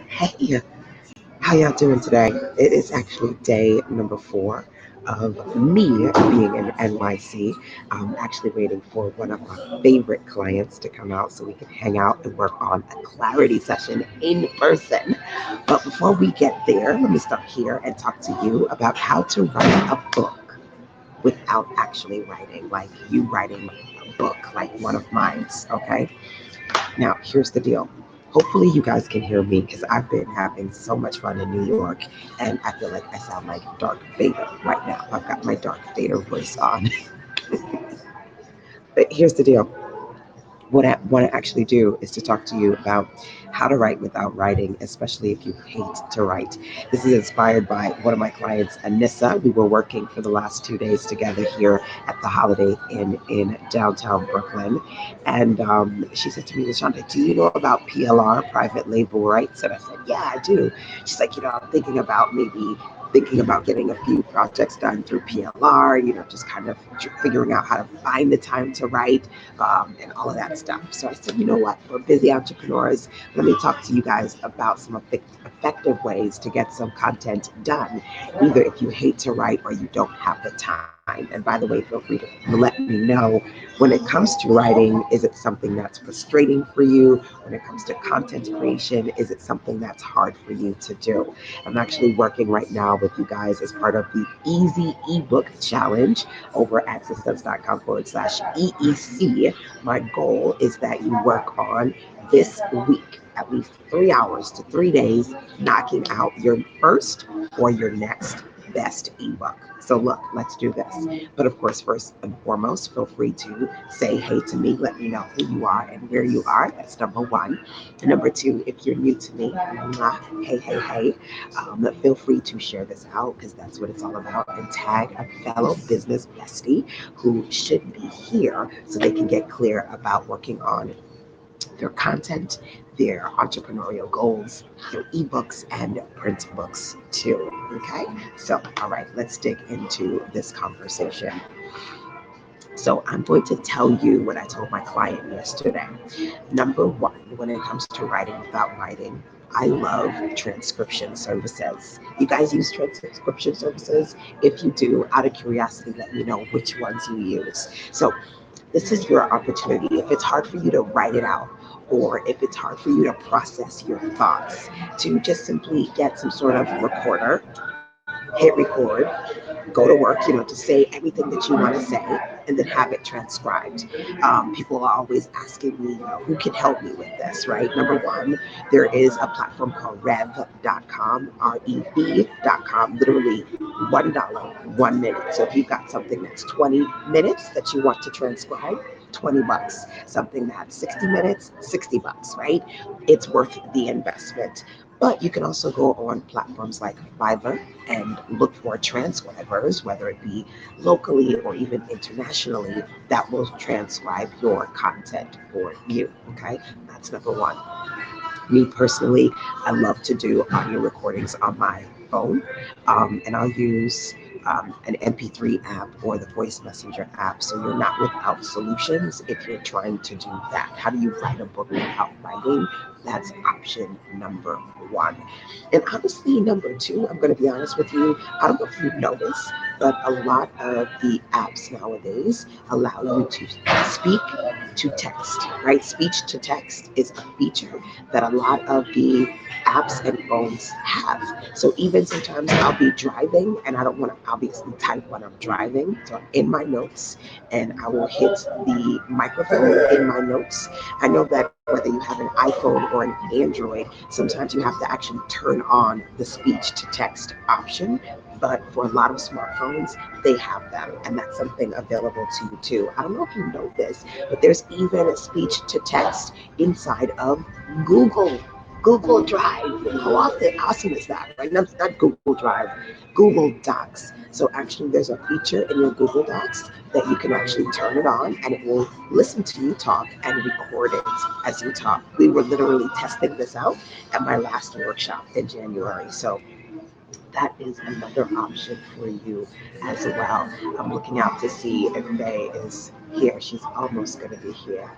Hey, how y'all doing today? It is actually day number 4 of me being in NYC. I'm actually waiting for one of my favorite clients to come out so we can hang out and work on a clarity session in person. But before we get there, let me start here and talk to you about how to write a book without actually writing, like you writing a book, like one of mine's, okay? Now, here's the deal. Hopefully, you guys can hear me because I've been having so much fun in New York, and I feel like I sound like Darth Vader right now. I've got my Darth Vader voice on. But here's the deal. What I want to actually do is to talk to you about how to write without writing, especially if you hate to write. This is inspired by one of my clients, Anissa. We were working for the last 2 days together here at the Holiday Inn in downtown Brooklyn. And she said to me, LaShonda, do you know about PLR, private label rights? And I said, yeah, I do. She's like, I'm thinking about getting a few projects done through PLR, just kind of figuring out how to find the time to write and all of that stuff. So I said, you know what, for busy entrepreneurs, let me talk to you guys about some effective ways to get some content done, either if you hate to write or you don't have the time. And by the way, feel free to let me know when it comes to writing, is it something that's frustrating for you? When it comes to content creation, is it something that's hard for you to do? I'm actually working right now with you guys as part of the Easy Ebook Challenge over at systems.com/EEC. My goal is that you work on this week at least 3 hours to 3 days, knocking out your first or your next best ebook. So look, let's do this. But of course, first and foremost, feel free to say hey to me. Let me know who you are and where you are. That's number one. And number two, if you're new to me, hey, hey, hey, feel free to share this out because that's what it's all about, and tag a fellow business bestie who should be here so they can get clear about working on their content, their entrepreneurial goals, their ebooks, and print books too. Okay, so all right, let's dig into this conversation. So I'm going to tell you what I told my client yesterday. Number one, when it comes to writing without writing, I love transcription services. You guys use transcription services? If you do, out of curiosity, let me know which ones you use. So this is your opportunity. If it's hard for you to write it out, or if it's hard for you to process your thoughts, to just simply get some sort of recorder, hit record, go to work, to say everything that you want to say, and then have it transcribed. People are always asking me, who can help me with this, right? Number one, there is a platform called rev.com, rev.com, literally $1, 1 minute. So if you've got something that's 20 minutes that you want to transcribe, $20. Something that's 60 minutes, $60, right? It's worth the investment. But you can also go on platforms like Fiverr and look for transcribers, whether it be locally or even internationally, that will transcribe your content for you. Okay, that's number one. Me personally, I love to do audio recordings on my phone, and I'll use an MP3 app or the voice messenger app. So you're not without solutions if you're trying to do that. How do you write a book without writing? That's option number one. And honestly, number two, I'm going to be honest with you, I don't know if you've noticed, but a lot of the apps nowadays allow you to speak to text, right? Speech to text is a feature that a lot of the apps and phones have. So even sometimes I'll be driving and I don't want to obviously type when I'm driving. So in my notes, and I will hit the microphone in my notes. I know that whether you have an iPhone or an Android, sometimes you have to actually turn on the speech to text option. But for a lot of smartphones, they have them, and that's something available to you too. I don't know if you know this, but there's even a speech to text inside of Google. Google Drive. Awesome is that, right? Not Google Drive, Google Docs. So actually there's a feature in your Google Docs that you can actually turn it on and it will listen to you talk and record it as you talk. We were literally testing this out at my last workshop in January. So that is another option for you as well. I'm looking out to see if Faye is here. She's almost going to be here.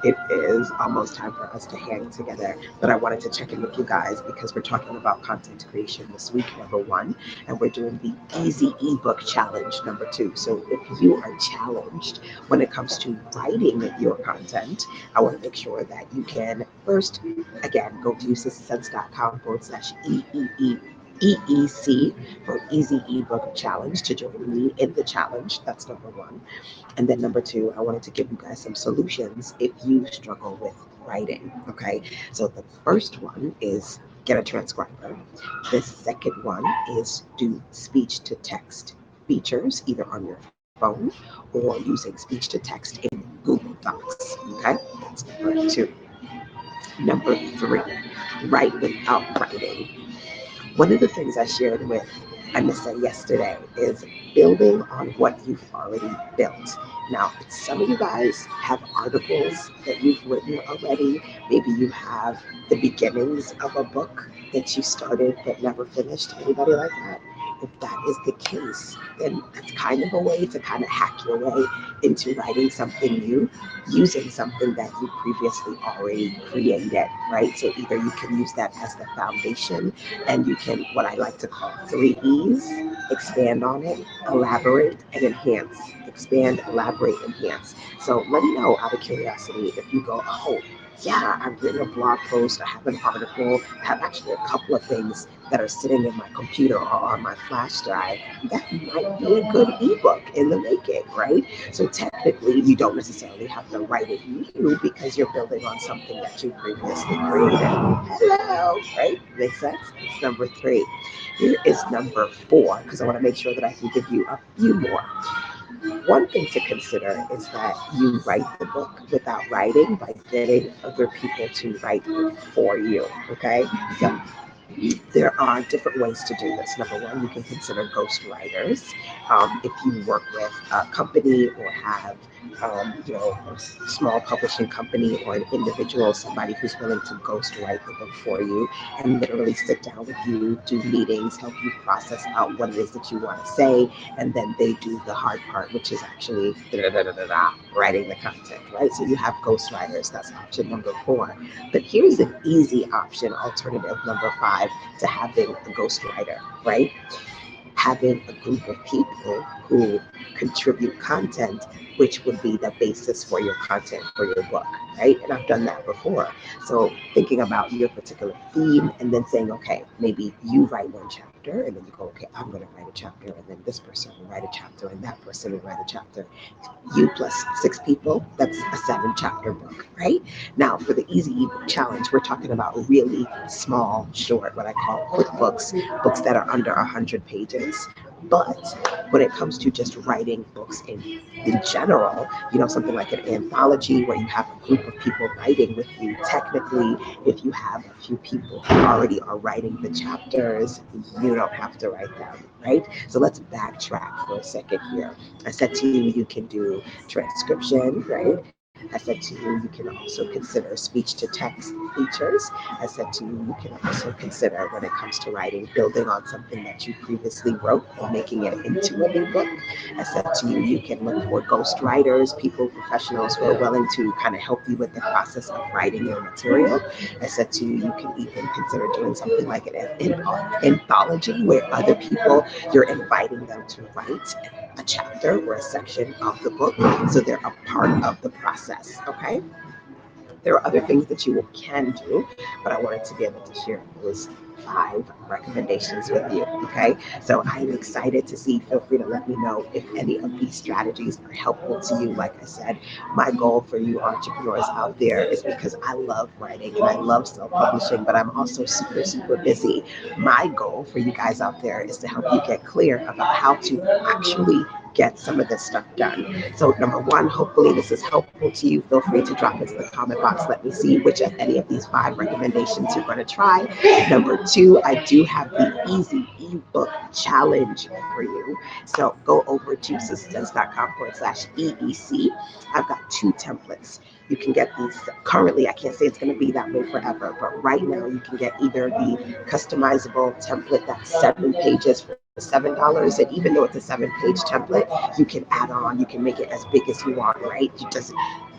It is almost time for us to hang together, but I wanted to check in with you guys because we're talking about content creation this week, number one, and we're doing the easy ebook challenge, number two. So if you are challenged when it comes to writing your content, I want to make sure that you can first, again, go to sistersense.com/EEC for easy ebook challenge to join me in the challenge. That's number one. And then number two, I wanted to give you guys some solutions if you struggle with writing. Okay. So the first one is get a transcriber. The second one is do speech to text features either on your phone or using speech to text in Google Docs. Okay. That's number two. Number three, write without writing. One of the things I shared with Anissa yesterday is building on what you've already built. Now, some of you guys have articles that you've written already. Maybe you have the beginnings of a book that you started but never finished. Anybody like that? If that is the case, then that's kind of a way to kind of hack your way into writing something new using something that you previously already created, right? So either you can use that as the foundation and you can, what I like to call 3 E's, expand on it, elaborate, and enhance. Expand, elaborate, enhance. So let me know out of curiosity if you go, oh, yeah, I've written a blog post, I have an article, I have actually a couple of things that are sitting in my computer or on my flash drive. That might be a good ebook in the making, right? So technically, you don't necessarily have to write it new because you're building on something that you previously created. Hello, right? Makes sense? It's number three. Here is number four, because I want to make sure that I can give you a few more. One thing to consider is that you write the book without writing by getting other people to write it for you. Okay? So there are different ways to do this. Number one, you can consider ghostwriters. If you work with a company or have, a small publishing company or an individual, somebody who's willing to ghostwrite the book for you and literally sit down with you, do meetings, help you process out what it is that you want to say, and then they do the hard part, which is actually writing the content, right? So you have ghostwriters. That's option number four. But here's an easy option, alternative number five to having a ghostwriter, right? Having a group of people who contribute content, which would be the basis for your content for your book, right? And I've done that before. So thinking about your particular theme and then saying, okay, maybe you write one chapter and then you go, okay, I'm going to write a chapter and then this person will write a chapter and that person will write a chapter. You plus 6 people, that's a 7 chapter book, right? Now, for the easy ebook challenge, we're talking about really small, short, what I call quick books, books that are under 100 pages. But when it comes to just writing books in general, something like an anthology where you have a group of people writing with you, technically, if you have a few people who already are writing the chapters, you don't have to write them, right? So let's backtrack for a second here. I said to you, you can do transcription, right? I said to you, you can also consider speech to text features. I said to you, you can also consider when it comes to writing, building on something that you previously wrote and making it into a new book. I said to you, you can look for ghost writers, people, professionals who are willing to kind of help you with the process of writing your material. I said to you, you can even consider doing something like an anthology where other people, you're inviting them to write a chapter or a section of the book so they're a part of the process. Okay. There are other things that you can do, but I wanted to be able to share those 5 recommendations with you. Okay, so I'm excited to see. Feel free to let me know if any of these strategies are helpful to you. Like I said, my goal for you entrepreneurs out there is because I love writing and I love self-publishing, but I'm also super, super busy. My goal for you guys out there is to help you get clear about how to actually get some of this stuff done. So number one, hopefully this is helpful to you. Feel free to drop into the comment box. Let me see which of any of these 5 recommendations you're going to try. Number two, I do have the easy ebook challenge for you. So go over to systems.com/EEC. I've got 2 templates. You can get these currently. I can't say it's going to be that way forever, but right now you can get either the customizable template that's 7 pages for $7, and even though it's a 7-page template, you can add on, you can make it as big as you want, right? You just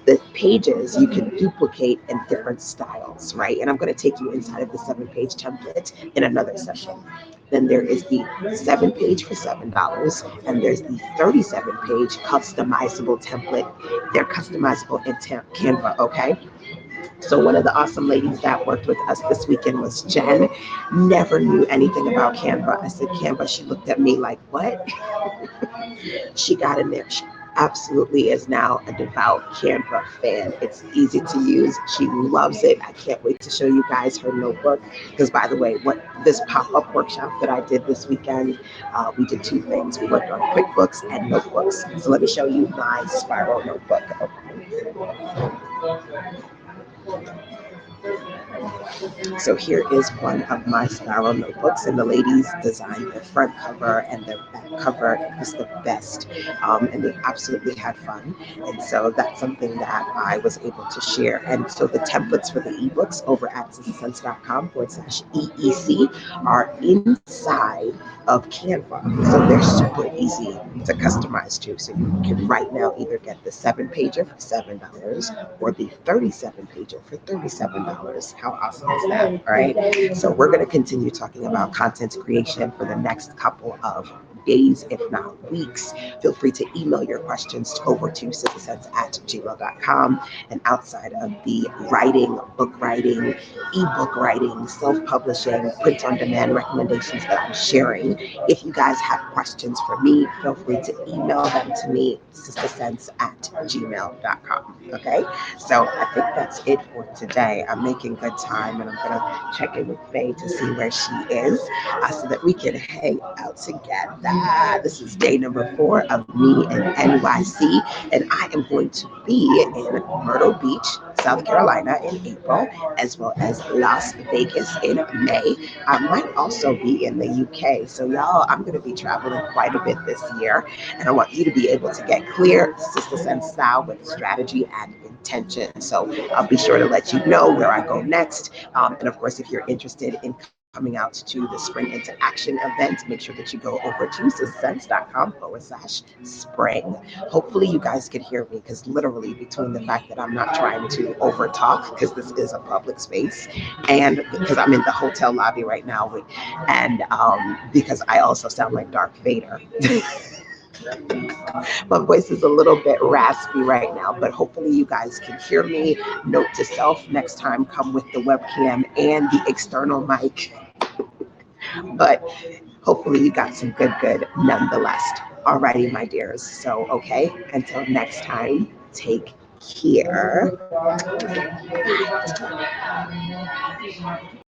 The pages you can duplicate in different styles, right? And I'm going to take you inside of the 7-page template in another session. Then there is the 7-page for $7, and there's the 37-page customizable template. They're customizable in Canva, okay? So one of the awesome ladies that worked with us this weekend was Jen. Never knew anything about Canva. I said Canva. She looked at me like, what? She got in there. She absolutely is now a devout Canva fan. It's easy to use. She loves it. I can't wait to show you guys her notebook. Because by the way, what this pop-up workshop that I did this weekend, we did two things. We worked on QuickBooks and notebooks. So let me show you my spiral notebook. So here is one of my spiral notebooks, and the ladies designed the front cover and the back cover. It was the best, and they absolutely had fun. And so that's something that I was able to share. And so the templates for the ebooks over at sistersense.com/EEC are inside of Canva. So they're super easy to customize too. So you can right now either get the 7-pager for $7 or the 37-pager for $37. How awesome is that? All right. So we're going to continue talking about content creation for the next couple of days, if not weeks. Feel free to email your questions over to sistersense@gmail.com. And outside of the writing, book writing, ebook writing, self-publishing, print on demand recommendations that I'm sharing, if you guys have questions for me, feel free to email them to me, sistersense@gmail.com. Okay. So I think that's it for today. I'm making good time, and I'm going to check in with Faye to see where she is, so that we can hang out together. This is day number 4 of me in NYC, and I am going to be in Myrtle Beach, South Carolina in April, as well as Las Vegas in May. I might also be in the UK. So y'all, I'm going to be traveling quite a bit this year, and I want you to be able to get clear Sister Sense style with strategy and intention. So I'll be sure to let you know where I go next. And of course, if you're interested in coming out to the Spring into Action event, make sure that you go over to sistersense.com/spring. Hopefully you guys can hear me, because literally between the fact that I'm not trying to over talk, because this is a public space, and because I'm in the hotel lobby right now, and because I also sound like Darth Vader. My voice is a little bit raspy right now, but hopefully you guys can hear me. Note to self, next time come with the webcam and the external mic. But hopefully you got some good nonetheless. Alrighty, my dears. So, okay, until next time, take care.